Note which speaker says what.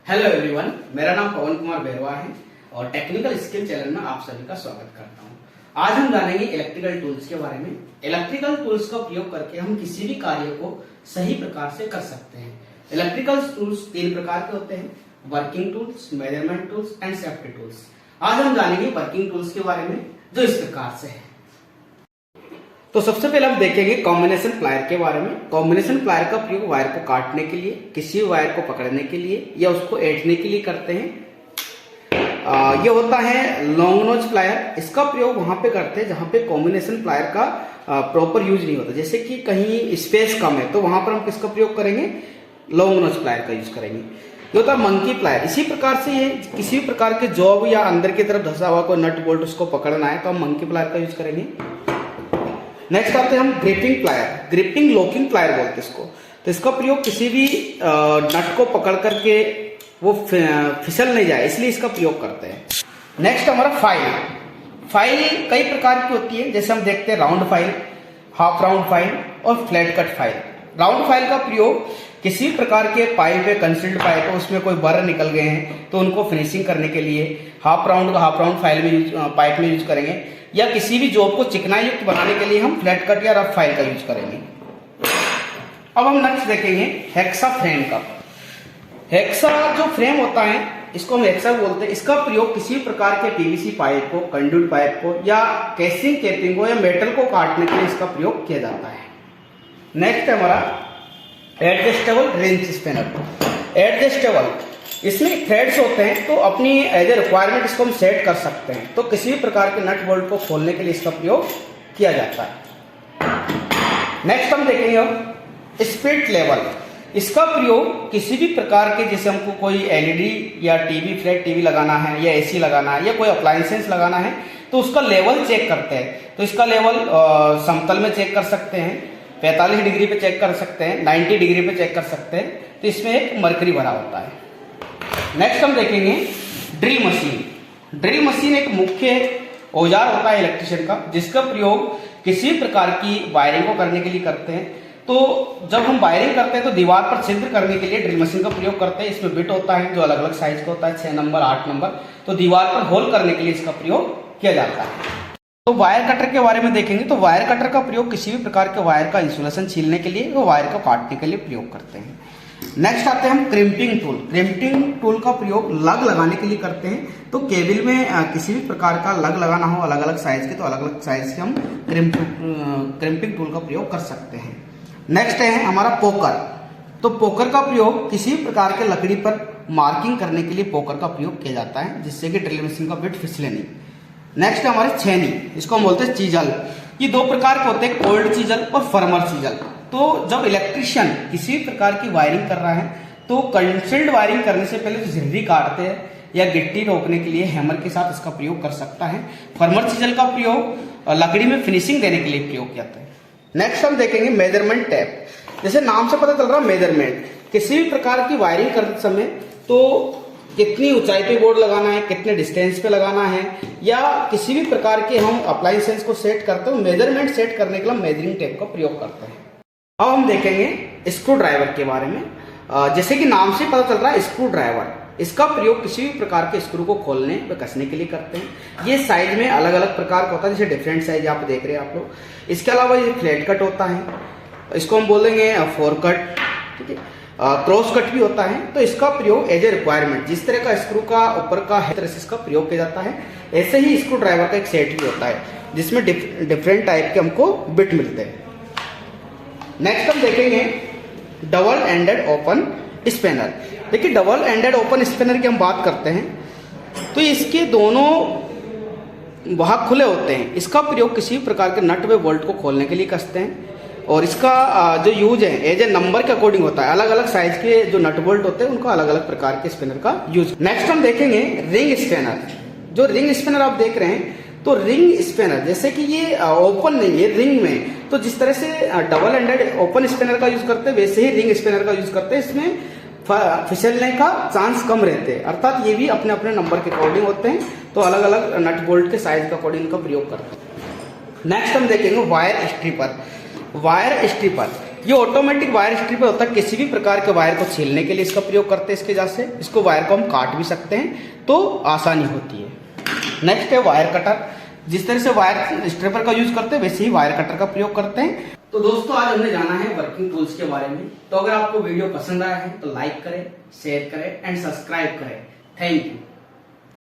Speaker 1: Hello everyone, मेरा नाम पवन कुमार बैरवा है और टेक्निकल स्किल चैनल में आप सभी का स्वागत करता हूं। आज हम जानेंगे इलेक्ट्रिकल टूल्स के बारे में। इलेक्ट्रिकल टूल्स का उपयोग करके हम किसी भी कार्य को सही प्रकार से कर सकते हैं। इलेक्ट्रिकल टूल्स तीन प्रकार के होते हैं: working tools, measurement tools and safety tools. आज हम जानेंगे वर्किंग टूल्स के बारे में, जो इस प्रकार से है। तो सबसे पहले हम देखेंगे कॉम्बिनेशन प्लायर के बारे में। कॉम्बिनेशन प्लायर का प्रयोग वायर को काटने के लिए, किसी वायर को पकड़ने के लिए या उसको ऐंठने के लिए करते हैं। ये होता है लॉन्ग नोच प्लायर। इसका प्रयोग वहां पे करते हैं जहां पे कॉम्बिनेशन प्लायर का प्रॉपर यूज नहीं होता, जैसे कि कहीं स्पेस कम है तो वहां पर हम किसका प्रयोग करेंगे? लॉन्ग नोच प्लायर का यूज करेंगे। ये होता है मंकी प्लायर। इसी प्रकार से ये किसी भी प्रकार के जॉब या अंदर की तरफ धंसा हुआ कोई नट बोल्ट उसको पकड़ना है तो हम मंकी प्लायर का यूज करेंगे। नेक्स्ट आते हैं हम gripping plier. Gripping locking plier बोलते हैं इसको। तो इसका प्रयोग किसी भी नट को पकड़ करके वो फिसल नहीं जाए, इसलिए इसका प्रयोग करते हैं। नेक्स्ट हमारा फाइल। फाइल कई प्रकार की होती है, जैसे हम देखते हैं round file, half round file और flat cut file. Round file का प्रयोग किसी भी प्रकार के पाइप है, कंसील्ड पाइप है, उसमें कोई बर निकल गए हैं तो उनको फिनिशिंग करने के लिए हाफ राउंड फाइल में पाइप में यूज करेंगे, या किसी भी जॉब को चिकनाई युक्त बनाने के लिए हम फ्लैट कट या रफ फाइल का यूज करेंगे। अब हम नेक्स्ट देखेंगे हेक्सा फ्रेम का। हेक्सा जो फ्रेम होता है इसको हम हेक्सा बोलते हैं। इसका प्रयोग किसी भी प्रकार के पीवीसी पाइप को, कंडक्ट पाइप को या कैसिंग कैपिंग को या मेटल को काटने के लिए इसका प्रयोग किया जाता है। नेक्स्ट है हमारा एडजस्टेबल रिंच स्पिनर। एडजस्टेबल, इसमें थ्रेड्स होते हैं तो अपनी एज ए रिक्वायरमेंट इसको हम सेट कर सकते हैं। तो किसी भी प्रकार के नट बोल्ट को खोलने के लिए इसका प्रयोग किया जाता है। नेक्स्ट हम देखेंगे हम स्पिरिट लेवल। इसका प्रयोग किसी भी प्रकार के, जैसे हमको कोई एलईडी या टीवी, फ्लैट टीवी लगाना है या एसी लगाना है या कोई अप्लायंसेस लगाना है तो उसका लेवल चेक करते हैं। तो इसका लेवल समतल में चेक कर सकते हैं, 45 डिग्री पे चेक कर सकते हैं, 90 डिग्री पे चेक कर सकते हैं। तो इसमें एक मरकरी भरा होता है। नेक्स्ट हम देखेंगे ड्रिल मशीन। ड्रिल मशीन एक मुख्य औजार होता है इलेक्ट्रिशियन का, जिसका प्रयोग किसी प्रकार की वायरिंग को करने के लिए करते हैं। तो जब हम वायरिंग करते हैं तो दीवार पर छिद्र करने के लिए ड्रिल मशीन का प्रयोग करते हैं। इसमें बिट होता है जो अलग अलग साइज का होता है, 6 नंबर, 8 नंबर। तो दीवार पर होल करने के लिए इसका प्रयोग किया जाता है। तो वायर कटर के बारे में देखेंगे तो वायर कटर का प्रयोग किसी भी प्रकार के वायर का इंसुलेशन छीलने के लिए, वो वायर को काटने के लिए प्रयोग करते हैं। नेक्स्ट आते हैं हम क्रिम्पिंग टूल। क्रिम्पिंग टूल का प्रयोग लग लगाने के लिए करते हैं। तो केबल में किसी भी प्रकार का लग लगाना हो अलग अलग साइज के, तो अलग अलग साइज के हम क्रिम्पिंग टूल का प्रयोग कर सकते हैं। नेक्स्ट है हमारा पोकर। तो पोकर का प्रयोग किसी भी प्रकार के लकड़ी पर मार्किंग करने के लिए पोकर का प्रयोग किया जाता है, जिससे कि ड्रिल मशीन का बिट फिसले नहीं। नेक्स्ट है हमारी छेनी। इसको हम बोलते हैं चीजल। ये दो प्रकार के होते हैं, कोल्ड चीजल और फर्मर चीजल। तो जब इलेक्ट्रिशियन किसी भी प्रकार की वायरिंग कर रहा है तो कंसील्ड वायरिंग करने से पहले तो झिर्री काटते हैं या गिट्टी रोकने के लिए हैमर के साथ इसका प्रयोग कर सकता है। फर्मर चीजल का प्रयोग लकड़ी में फिनिशिंग देने के लिए प्रयोग किया जाता है। नेक्स्ट हम देखेंगे मेजरमेंट टेप। जैसे नाम से पता चल रहा है मेजरमेंट, किसी भी प्रकार की वायरिंग करते समय तो कितनी ऊंचाई पे बोर्ड लगाना है, कितने डिस्टेंस पे लगाना है, या किसी भी प्रकार के हम अप्लायंसेस को सेट करते हैं, मेजरमेंट सेट करने के लिए मेजरिंग टेप का प्रयोग करते हैं। अब हम देखेंगे स्क्रू ड्राइवर के बारे में। जैसे कि नाम से पता चल रहा है स्क्रू ड्राइवर, इसका प्रयोग किसी भी प्रकार के स्क्रू को खोलने व कसने के लिए करते हैं। ये साइज में अलग अलग प्रकार का होता है, जैसे डिफरेंट साइज आप देख रहे हैं आप लोग। इसके अलावा ये फ्लैट कट होता है, इसको हम बोलेंगे 4 कट, ठीक है, क्रॉस कट भी होता है। तो इसका प्रयोग एज ए रिक्वायरमेंट, जिस तरह का स्क्रू का ऊपर का है तरह से इसका प्रयोग किया जाता है। ऐसे ही स्क्रू ड्राइवर का एक सेट भी होता है जिसमें डिफरेंट टाइप के हमको बिट मिलते हैं। नेक्स्ट हम देखेंगे डबल एंडेड ओपन स्पिनर। देखिए डबल एंडेड ओपन स्पिनर की हम बात करते हैं तो इसके दोनों भाग खुले होते हैं। इसका प्रयोग किसी भी प्रकार के नट व बोल्ट को खोलने के लिए करते हैं, और इसका जो यूज है एज ए नंबर के अकॉर्डिंग होता है। अलग अलग साइज के जो नट बोल्ट होते हैं उनको अलग अलग प्रकार के स्पिनर का यूज। नेक्स्ट हम देखेंगे रिंग स्पिनर। जो रिंग स्पिनर आप देख रहे हैं तो रिंग स्पिनर, जैसे कि ये ओपन नहीं है, रिंग में, तो जिस तरह से डबल एंडेड ओपन स्पिनर का यूज करते हैं वैसे ही रिंग स्पिनर का यूज करते हैं। इसमें फिसलने का चांस कम रहते हैं, अर्थात ये भी अपने अपने नंबर के अकॉर्डिंग होते हैं, तो अलग अलग नट बोल्ट के साइज के अकॉर्डिंग का प्रयोग करते हैं। नेक्स्ट हम देखेंगे वायर स्ट्रिपर। वायर स्ट्रिपर ये ऑटोमेटिक वायर स्ट्रिपर होता है, किसी भी प्रकार के वायर को छीलने के लिए इसका प्रयोग करते हैं। इसके वजह से इसको वायर को हम काट भी सकते हैं तो आसानी होती है। नेक्स्ट है वायर कटर। जिस तरह से वायर स्ट्रिपर का यूज करते हैं वैसे ही वायर कटर का प्रयोग करते हैं। तो दोस्तों आज हमने जाना है वर्किंग टूल्स के बारे में। तो अगर आपको वीडियो पसंद आया है तो लाइक करें, शेयर करें एंड सब्सक्राइब करें। Thank you.